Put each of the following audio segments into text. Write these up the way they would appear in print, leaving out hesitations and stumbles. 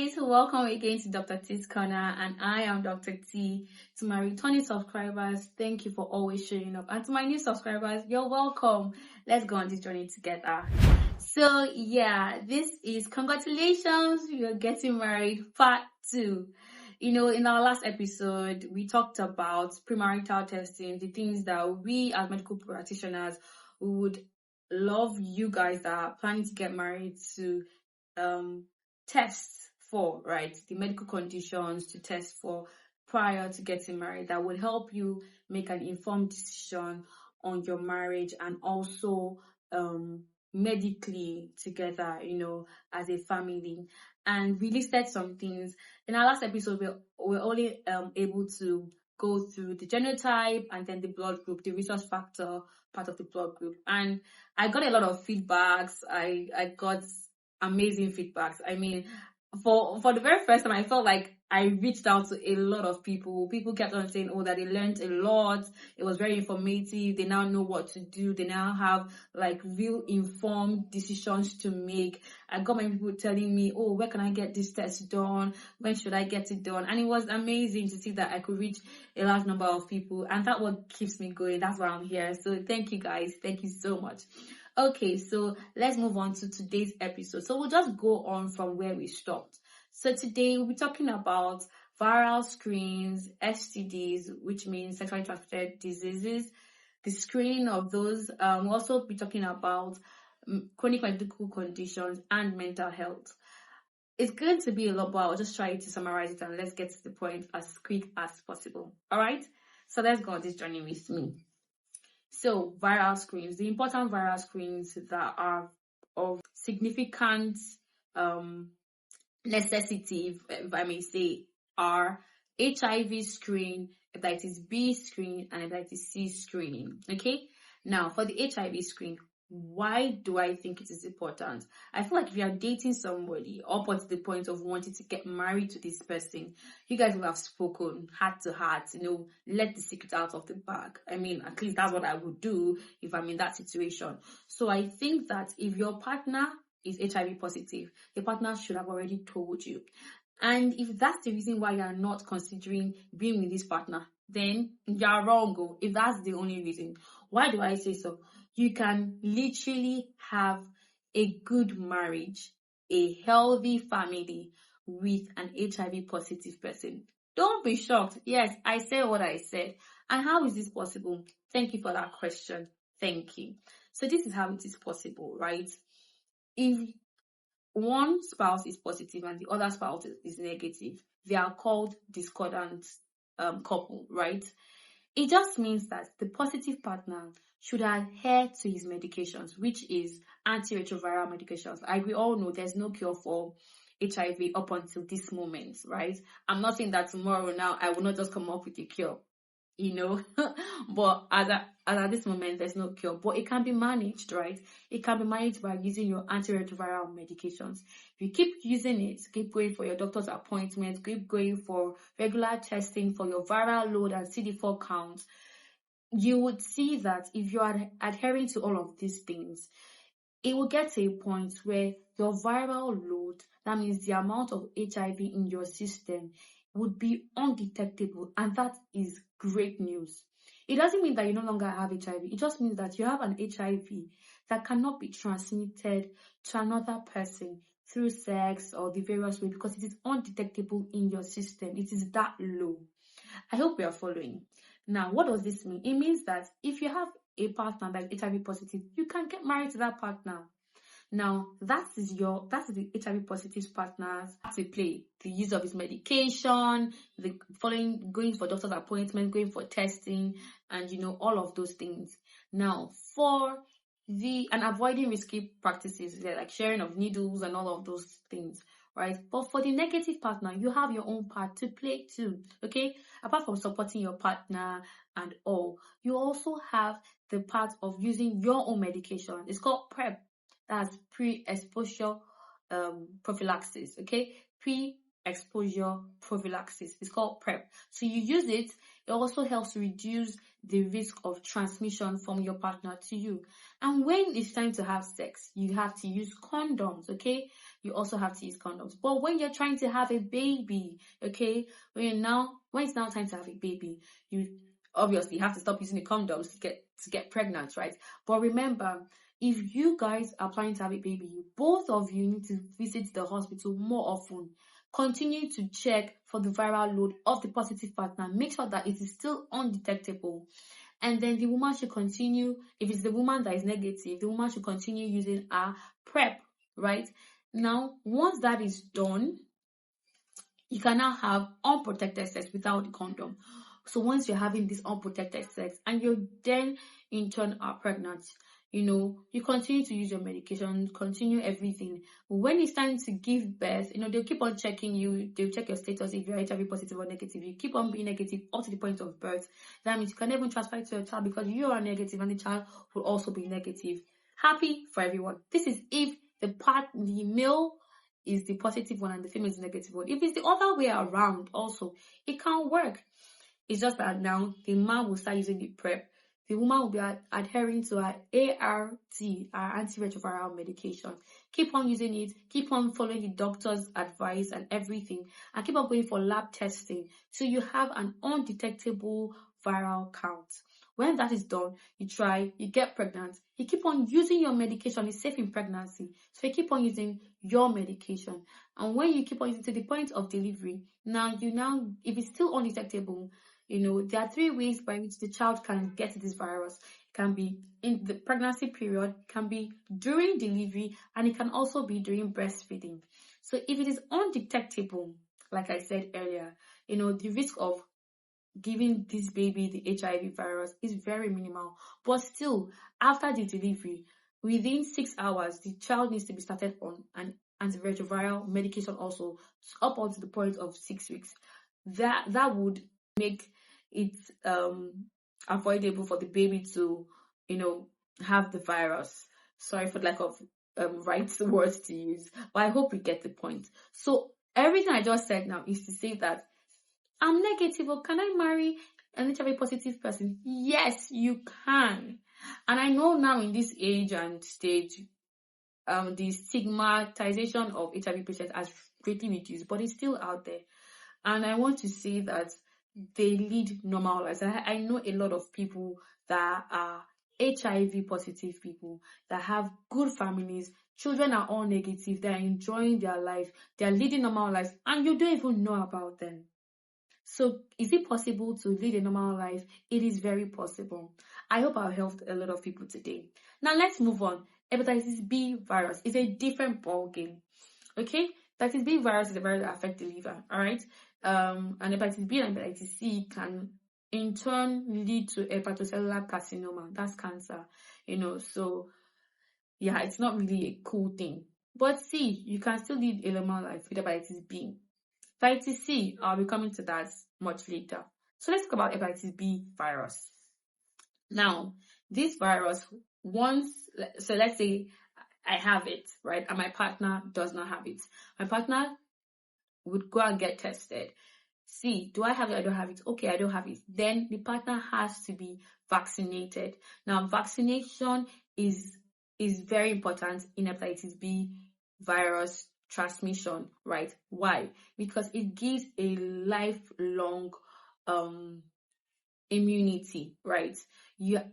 guys, welcome again to Dr. T's Corner, and I am Dr. T. To my returning subscribers, thank you for always showing up, and to my new subscribers, you're welcome. Let's go on this journey together. So yeah, this is congratulations, you're getting married part 2. In our last episode, we talked about premarital testing, the things that we as medical practitioners would love you guys that are planning to get married to test for, right? The medical conditions to test for prior to getting married that would help you make an informed decision on your marriage, and also medically together, as a family. And we listed some things. In our last episode, we're only able to go through the genotype and then the blood group, the resource factor part of the blood group. And I got a lot of feedbacks. I got amazing feedbacks. I mean, for the very first time, I felt like I reached out to a lot of people. People kept on saying, oh, that they learned a lot. It was very informative. They now know what to do. They now have like real informed decisions to make. I got many people telling me, oh, where can I get this test done? When should I get it done? And it was amazing to see that I could reach a large number of people. And that's what keeps me going. That's why I'm here. So thank you guys. Thank you so much. Okay, so let's move on to today's episode. So we'll just go on from where we stopped. So today we'll be talking about viral screens, STDs, which means sexually transmitted diseases, the screening of those. We'll also be talking about chronic medical conditions and mental health. It's going to be a lot, but I'll just try to summarize it and let's get to the point as quick as possible. All right, so let's go on this journey with me. So viral screens, the important viral screens that are of significant necessity, if I may say, are HIV screen, hepatitis B screen, and hepatitis C screening. Okay, now for the HIV screen, why do I think it is important? I feel like if you are dating somebody up to the point of wanting to get married to this person, you guys will have spoken heart to heart, let the secret out of the bag. I mean, at least that's what I would do if I'm in that situation. So I think that if your partner is HIV positive, your partner should have already told you. And if that's the reason why you're not considering being with this partner, then you're wrong. If that's the only reason. Why do I say so? You can literally have a good marriage, a healthy family with an HIV positive person. Don't be shocked. Yes, I said what I said. And how is this possible? Thank you for that question. Thank you. So this is how it is possible, right? If one spouse is positive and the other spouse is negative, they are called discordant couple, right? It just means that the positive partner should adhere to his medications, which is antiretroviral medications. We all know there's no cure for HIV up until this moment, right? I'm not saying that tomorrow now I will not just come up with a cure, but at this moment there's no cure, but it can be managed, right? It can be managed by using your antiretroviral medications. If you keep using it, keep going for your doctor's appointments, keep going for regular testing for your viral load and CD4 counts, you would see that if you are adhering to all of these things, it will get to a point where your viral load, that means the amount of HIV in your system, would be undetectable, and that is great news. It doesn't mean that you no longer have HIV. It just means that you have an HIV that cannot be transmitted to another person through sex or the various ways, because it is undetectable in your system. It is that low. I hope you are following. Now, what does this mean? It means that if you have a partner that is HIV positive, you can get married to that partner. Now, that's the HIV positive partner's to play. The use of his medication, going for doctor's appointment, going for testing, and all of those things. Now, and avoiding risky practices like sharing of needles and all of those things, right? But for the negative partner, you have your own part to play too, okay? Apart from supporting your partner and all, you also have the part of using your own medication. It's called PrEP. That's pre-exposure prophylaxis, okay? Pre-exposure prophylaxis. It's called PrEP. So you use it. It also helps reduce the risk of transmission from your partner to you. And when it's time to have sex, you have to use condoms, okay? You also have to use condoms. But when you're trying to have a baby, okay, when it's now time to have a baby, you obviously have to stop using the condoms to get pregnant, right? But remember, if you guys are planning to have a baby, both of you need to visit the hospital more often. Continue to check for the viral load of the positive partner. Make sure that it is still undetectable. And then the woman should continue, if it's the woman that is negative, the woman should continue using a PrEP, right? Now, once that is done, you can now have unprotected sex without the condom. So once you're having this unprotected sex and you then in turn are pregnant, you continue to use your medication, continue everything. When it's time to give birth, they'll keep on checking you. They'll check your status if you're HIV positive or negative. You keep on being negative up to the point of birth. That means you can never transfer it to your child because you are negative and the child will also be negative. Happy for everyone. This is if the male is the positive one and the female is the negative one. If it's the other way around also, it can work. It's just that now the man will start using the PrEP. The woman will be adhering to her ART, our antiretroviral medication. Keep on using it. Keep on following the doctor's advice and everything. And keep on going for lab testing so you have an undetectable viral count. When that is done, you get pregnant. You keep on using your medication. It's safe in pregnancy. So you keep on using your medication. And when you keep on using to the point of delivery, if it's still undetectable, there are 3 ways by which the child can get this virus. It can be in the pregnancy period, it can be during delivery, and it can also be during breastfeeding. So if it is undetectable, like I said earlier, the risk of giving this baby the HIV virus is very minimal. But still, after the delivery, within 6 hours, the child needs to be started on an antiretroviral medication also up until the point of 6 weeks. That would make it avoidable for the baby to, have the virus. Sorry for lack of right words to use, but I hope you get the point. So everything I just said now is to say that I'm negative, or can I marry an HIV positive person? Yes, you can. And I know now in this age and stage, the stigmatization of HIV patients has greatly reduced, but it's still out there. And I want to say that they lead normal lives. I know a lot of people that are HIV positive people that have good families. Children are all negative. They're enjoying their life. They're leading normal lives. And you don't even know about them. So is it possible to lead a normal life? It is very possible. I hope I've helped a lot of people today. Now let's move on. Hepatitis B virus is a different ballgame. Okay? Hepatitis B virus is a virus that affects the liver. Alright? And hepatitis B and hepatitis C can in turn lead to hepatocellular carcinoma. That's cancer. So yeah, it's not really a cool thing. But see, you can still lead a normal life with hepatitis B. Hepatitis C, I'll be coming to that much later. So let's talk about hepatitis B virus. Now, this virus, let's say I have it, right? And my partner does not have it. My partner would go and get tested. See, do I have it? I don't have it. Okay, I don't have it. Then the partner has to be vaccinated. Now, vaccination is very important in hepatitis B virus transmission, right? Why? Because it gives a lifelong immunity, right?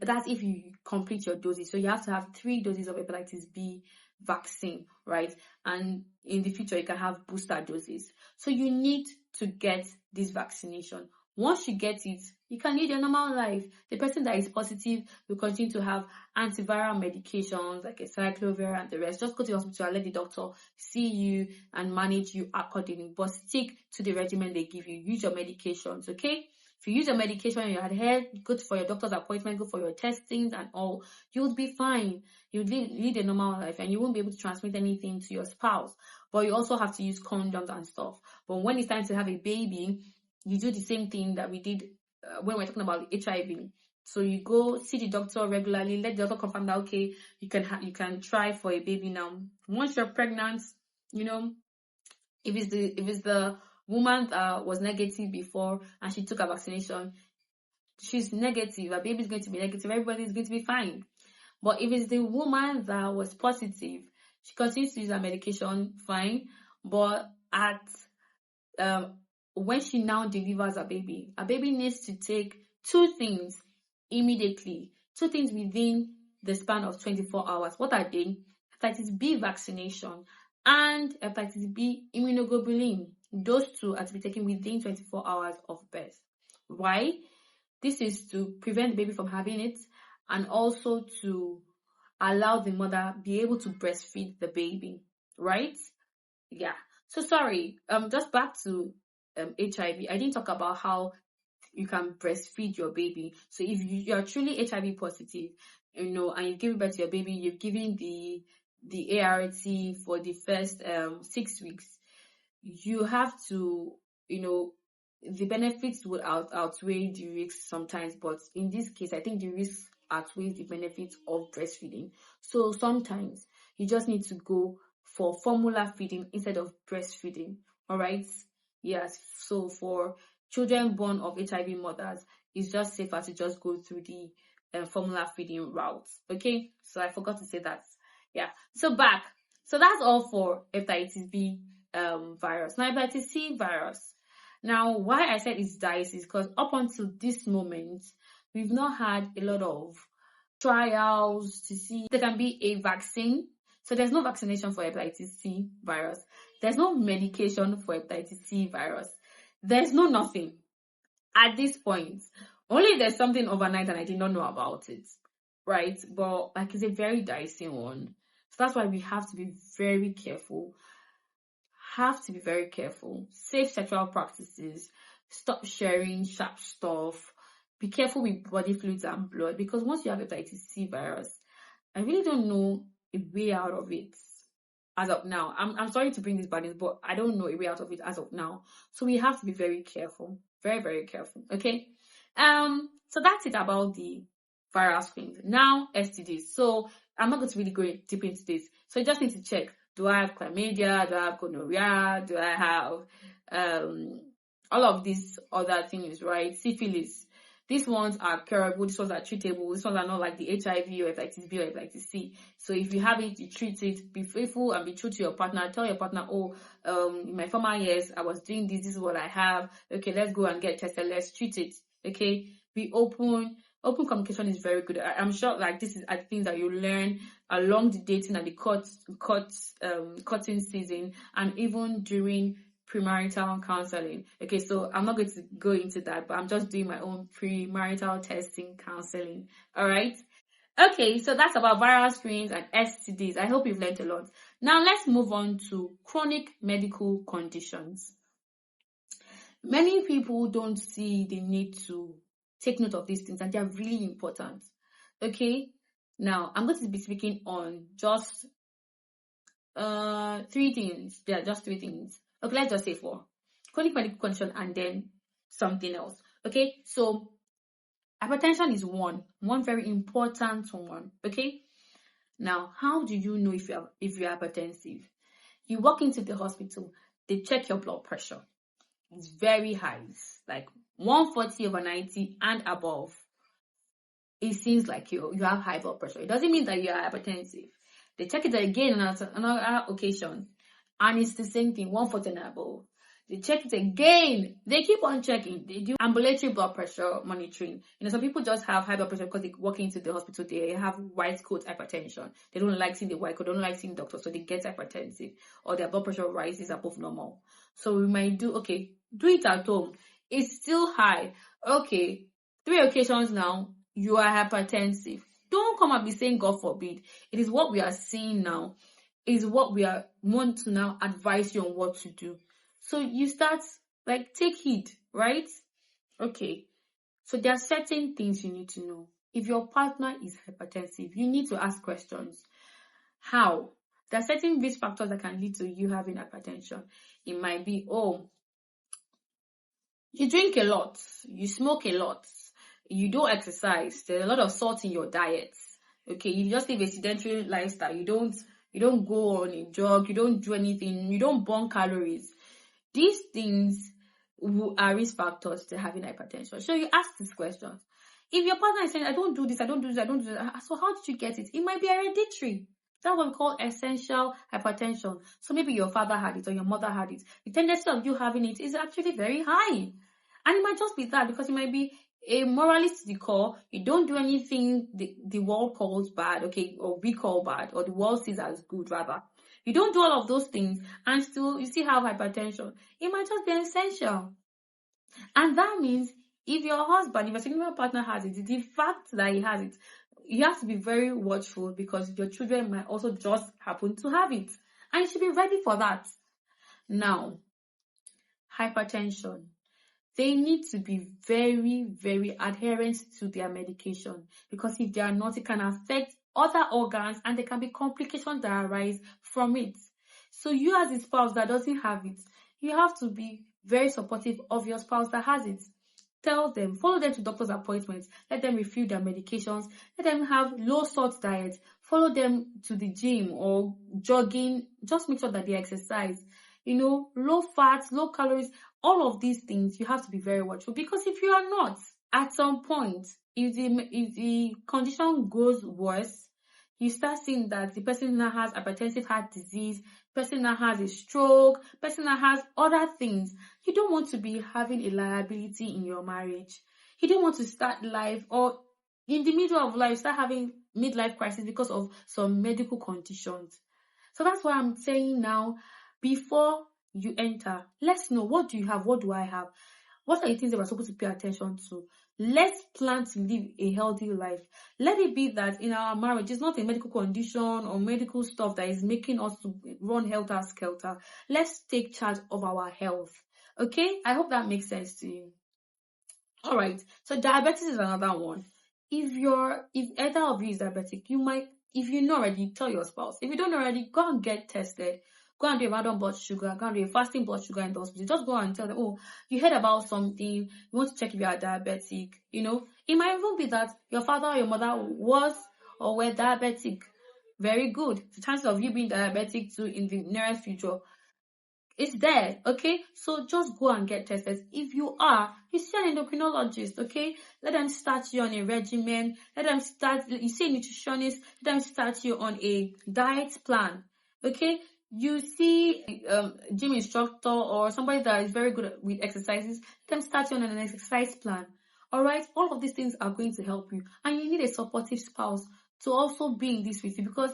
That's if you complete your doses. So you have to have 3 doses of hepatitis B vaccine, right? And in the future, you can have booster doses. So you need to get this vaccination. Once you get it, you can lead your normal life. The person that is positive will continue to have antiviral medications like a cyclovir and the rest. Just go to the hospital and let the doctor see you and manage you accordingly. But stick to the regimen they give you. Use your medications, okay? If you use your medication and you adhere, go for your doctor's appointment, go for your testings and all, you'll be fine. You'll lead a normal life and you won't be able to transmit anything to your spouse. But you also have to use condoms and stuff. But when it's time to have a baby, you do the same thing that we did when we're talking about HIV. So you go see the doctor regularly, let the doctor confirm that, okay, you can try for a baby now. Once you're pregnant, if it's the woman was negative before and she took a vaccination, she's negative, her baby is going to be negative, everybody is going to be fine. But if it's the woman that was positive, she continues to use her medication, fine. But at when she now delivers her baby needs to take 2 things immediately, 2 things within the span of 24 hours. What are they? Hepatitis B vaccination and hepatitis B immunoglobulin. Those 2 are to be taken within 24 hours of birth. Why? This is to prevent the baby from having it, and also to allow the mother be able to breastfeed the baby, right? Yeah. So sorry, just back to HIV. I didn't talk about how you can breastfeed your baby. So if you're truly HIV positive, and you've given birth to your baby, you've given the ART for the first 6 weeks, you have to, the benefits would outweigh the risks sometimes, but in this case, I think the risks outweighs the benefits of breastfeeding. So sometimes you just need to go for formula feeding instead of breastfeeding. All right. Yes. So for children born of HIV mothers, it's just safer to just go through the formula feeding route. Okay. So I forgot to say that. Yeah. So that's all for hepatitis B virus. Now hepatitis C virus. Now, why I said it's dicey is because up until this moment, we've not had a lot of trials to see there can be a vaccine. So there's no vaccination for hepatitis C virus. There's no medication for hepatitis C virus. There's no nothing at this point. Only there's something overnight and I did not know about it, right? But it's a very dicey one. So that's why we have to be very careful. Safe sexual practices. Stop sharing sharp stuff. Be careful with body fluids and blood, because once you have hepatitis C virus, I really don't know a way out of it as of now. I'm sorry to bring this bad news, but I don't know a way out of it as of now. So we have to be very careful. Very, very careful. Okay. So that's it about the viral screens. Now STDs. So I'm not going to really go deep into this. So you just need to check. Do I have chlamydia? Do I have gonorrhea? Do I have all of these other things, right? Syphilis. These ones are curable. These ones are treatable. These ones are not like the HIV or hepatitis B or hepatitis C. So if you have it, you treat it. Be faithful and be true to your partner. Tell your partner, in my former years, I was doing this. This is what I have. Okay, let's go and get tested. Let's treat it. Okay, be open. Open communication is very good. I'm sure this is things that you learn along the dating and the cutting season, and even during premarital counseling. Okay, so I'm not going to go into that, but I'm just doing my own premarital testing counseling. All right. Okay, so that's about viral screens and STDs. I hope you've learned a lot. Now let's move on to chronic medical conditions. Many people don't see the need to take note of these things, and they are really important. Okay, now I'm going to be speaking on just 3 things. Yeah, just 3 things. Okay, let's just say 4. Chronic medical condition and then something else. Okay, so hypertension is one very important one. Okay, now how do you know if you're hypertensive? You walk into the hospital, they check your blood pressure. It's very high. It's like 140/90 and above. It seems like you have high blood pressure. It doesn't mean that you are hypertensive. They check it again on another occasion, and it's the same thing, 140 and above. They check it again. They keep on checking. They do ambulatory blood pressure monitoring. Some people just have high blood pressure because they walk into the hospital, they have white coat hypertension. They don't like seeing the white coat, they don't like seeing the doctor, so they get hypertensive, or their blood pressure rises above normal. So we might do it at home. It's still high. Okay, 3 occasions now, you are hypertensive. Don't come and be saying God forbid. It is what we are seeing now. It is what we want to now advise you on what to do. So you start, take heed, right? Okay. So there are certain things you need to know. If your partner is hypertensive, you need to ask questions. How? There are certain risk factors that can lead to you having hypertension. It might be, you drink a lot, you smoke a lot, you don't exercise, there's a lot of salt in your diet. Okay, you just live a sedentary lifestyle. You don't go on a jog, you don't do anything, you don't burn calories. These things who are risk factors to having hypertension. So you ask these questions. If your partner is saying, I don't do this, I don't do this, I don't do that, so how did you get it? It might be hereditary. That's what we call essential hypertension. So maybe your father had it or your mother had it. The tendency of you having it is actually very high. And it might just be that because you might be a moralist to the core. You don't do anything the world calls bad, okay, or we call bad, or the world sees as good rather. You don't do all of those things and you still have hypertension. It might just be essential. And that means if your husband, if your significant partner has it, the fact that he has it, you have to be very watchful because your children might also just happen to have it. And you should be ready for that. Now, hypertension. They need to be very, very adherent to their medication because if they are not, it can affect other organs and there can be complications that arise from it. So you as a spouse that doesn't have it, you have to be very supportive of your spouse that has it. Tell them, follow them to doctor's appointments, let them refill their medications, let them have low salt diet, follow them to the gym or jogging, just make sure that they exercise. Low fats, low calories, all of these things, you have to be very watchful because if you are not, at some point, if the condition goes worse, you start seeing that the person now has hypertensive heart disease, person now has a stroke, person now has other things. You don't want to be having a liability in your marriage. You don't want to start life or in the middle of life start having midlife crisis because of some medical conditions. So that's why I'm saying now, before you enter, let's know, what do you have? What do I have? What are the things that we're supposed to pay attention to? Let's plan to live a healthy life. Let it be that in our marriage, it's not a medical condition or medical stuff that is making us to run helter-skelter. Let's take charge of our health. Okay? I hope that makes sense to you. All right. So diabetes is another one. If either of you is diabetic, if you know already, tell your spouse. If you don't already, go and get tested. Go and do a random blood sugar, go and do a fasting blood sugar in the hospital. Just go and tell them, oh, you heard about something, you want to check if you are diabetic. It might even be that your father or your mother was or were diabetic. Very good. The chances of you being diabetic too in the nearest future, it's there, okay? So just go and get tested. If you are, you see an endocrinologist, okay? Let them start you on a regimen. You see a nutritionist, let them start you on a diet plan, okay? You see gym instructor or somebody that is very good with exercises, let them start you on an exercise plan. All right? All of these things are going to help you. And you need a supportive spouse to also be in this with you because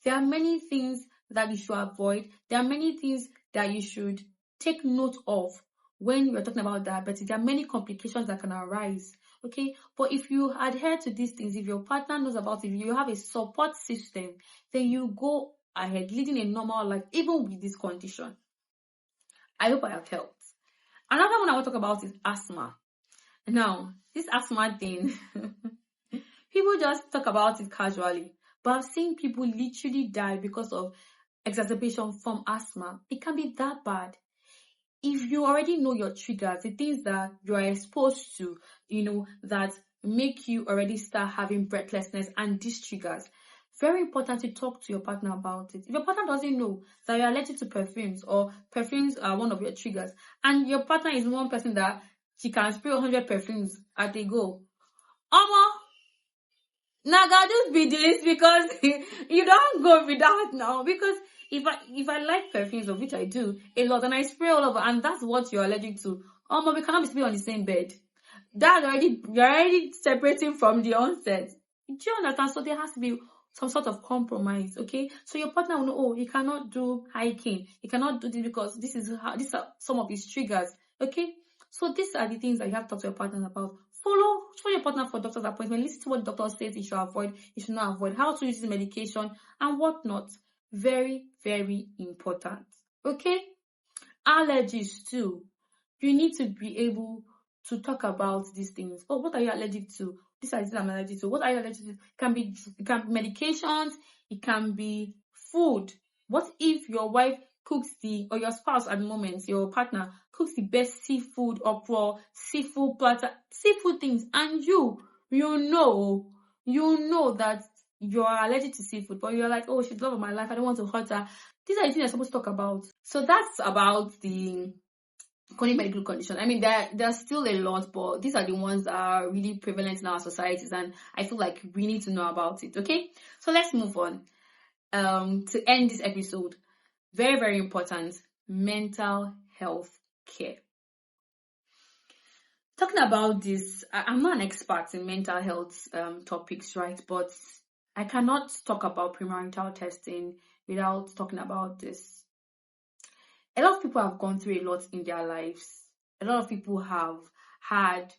there are many things that you should avoid. There are many things that you should take note of when you're talking about diabetes. There are many complications that can arise. Okay, but if you adhere to these things, if your partner knows about it, if you have a support system, then you go ahead living a normal life, even with this condition. I hope I have helped. Another one I want to talk about is asthma. Now, this asthma thing, people just talk about it casually, but I've seen people literally die because of exacerbation from asthma. It can be that bad. If you already know your triggers, the things that you are exposed to, that make you already start having breathlessness and these triggers, very important to talk to your partner about it. If your partner doesn't know that you're allergic to perfumes or perfumes are one of your triggers, and your partner is one person that she can spray 100 perfumes at a go, now God just be this because you don't go with that now. Because if I like perfumes, of which I do a lot, and I spray all over, and that's what you're allergic to, we cannot be sleeping on the same bed. You're already separating from the onset. Do you understand? So there has to be some sort of compromise, okay? So your partner will know, he cannot do hiking, he cannot do this because these are some of his triggers, okay? So these are the things that you have to talk to your partner about. Follow your partner for doctor's appointment. Listen to what the doctor says you should avoid, you should not avoid, how to use the medication and whatnot. Very, very important. Okay? Allergies too. You need to be able to talk about these things. Oh, what are you allergic to? These are the things I'm allergic to. What are you allergic to? It can be medications, it can be food. What if your wife cooks or your spouse at the moment, your partner cooks the best seafood okra, seafood platter, seafood things, and you know that you are allergic to seafood, but you're like, oh, she's the love of my life, I don't want to hurt her. These are the things you're supposed to talk about. So that's about the chronic medical conditions. I mean, there's still a lot, but these are the ones that are really prevalent in our societies, and I feel like we need to know about it. Okay, so let's move on. To end this episode, very, very important, mental health care. Talking about this, I'm not an expert in mental health topics, right? But I cannot talk about premarital testing without talking about this. A lot of people have gone through a lot in their lives. A lot of people have had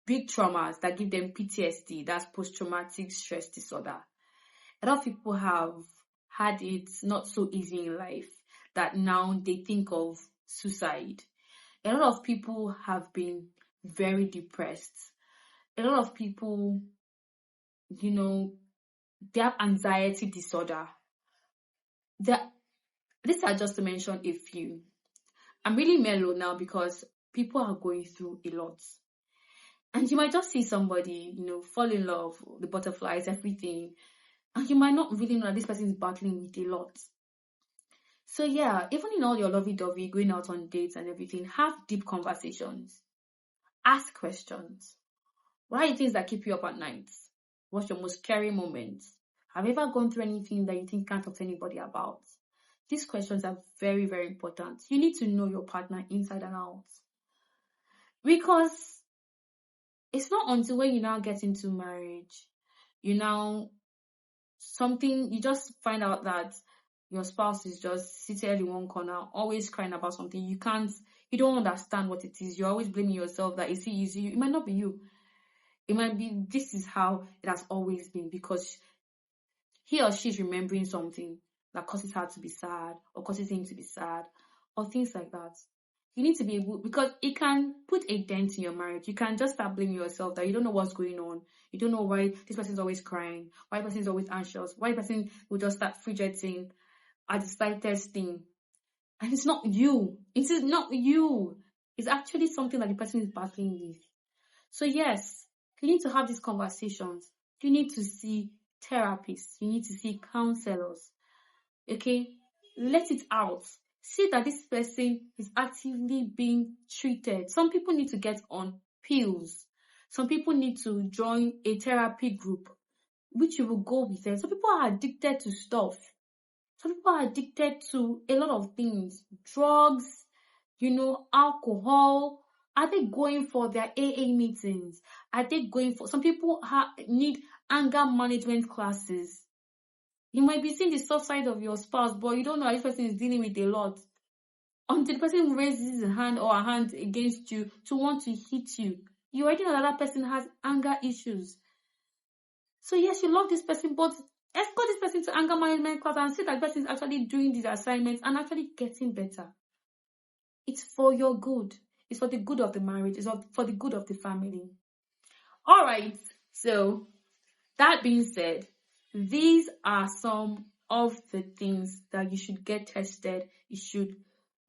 big traumas that give them PTSD, that's post-traumatic stress disorder. A lot of people have had it not so easy in life that now they think of suicide. A lot of people have been very depressed. A lot of people, they have anxiety disorder. These are just to mention a few. I'm really mellow now because people are going through a lot. And you might just see somebody, fall in love, the butterflies, everything. And you might not really know that this person is battling with a lot. So yeah, even in all your lovey-dovey, going out on dates and everything, have deep conversations. Ask questions. What are the things that keep you up at night? What's your most scary moment? Have you ever gone through anything that you think can't talk to anybody about? These questions are very, very important. You need to know your partner inside and out. Because it's not until when you now get into marriage, you just find out that your spouse is just seated in one corner, always crying about something. You don't understand what it is. You're always blaming yourself that it's easy. It might not be you. It might be this is how it has always been, because he or she is remembering something that causes her to be sad or causes him to be sad or things like that. You need to be able, because it can put a dent in your marriage. You can just start blaming yourself that you don't know what's going on. You don't know why this person is always crying, why the person is always anxious, why the person will just start fidgeting at the slightest thing. And it's not you. It is not you. It's actually something that the person is battling with. So yes, you need to have these conversations. You need to see therapists. You need to see counselors. Okay? Let it out. See that this person is actively being treated. Some people need to get on pills. Some people need to join a therapy group, which you will go with them. Some people are addicted to stuff. Some people are addicted to a lot of things. Drugs, alcohol. Are they going for their AA meetings? Are they going for... Some people need anger management classes. You might be seeing the soft side of your spouse, but you don't know how this person is dealing with a lot. Until the person raises his hand or her hand against you to want to hit you, you already know that person has anger issues. So yes, you love this person, but escort this person to anger management class and see that person is actually doing these assignments and actually getting better. It's for your good. It's for the good of the marriage. It's for the good of the family. All right. So that being said, these are some of the things that you should get tested, you should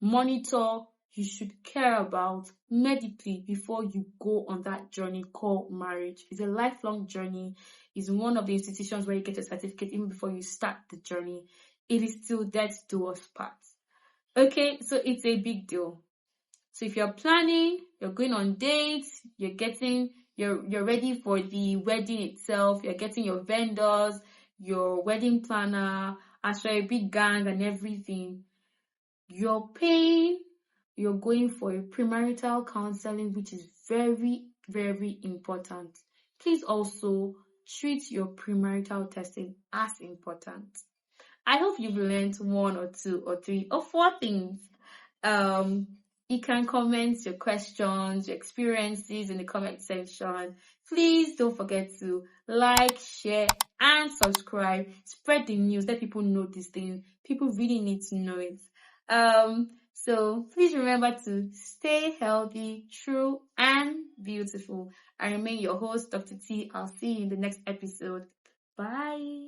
monitor, you should care about medically before you go on that journey called marriage. It's a lifelong journey. It's one of the institutions where you get a certificate even before you start the journey. It is still death do us part. Okay, so it's a big deal. So if you're planning, you're going on dates, you're ready for the wedding itself, you're getting your vendors, your wedding planner, after a big gang and everything, you're going for a premarital counseling, which is very, very important. Please also treat your premarital testing as important. I hope you've learned 1 or 2 or 3 or 4 things. You can comment your questions, your experiences in the comment section. Please don't forget to like, share, and subscribe. Spread the news. Let people know these things. People really need to know it. So please remember to stay healthy, true, and beautiful. I remain your host, Dr. T. I'll see you in the next episode. Bye.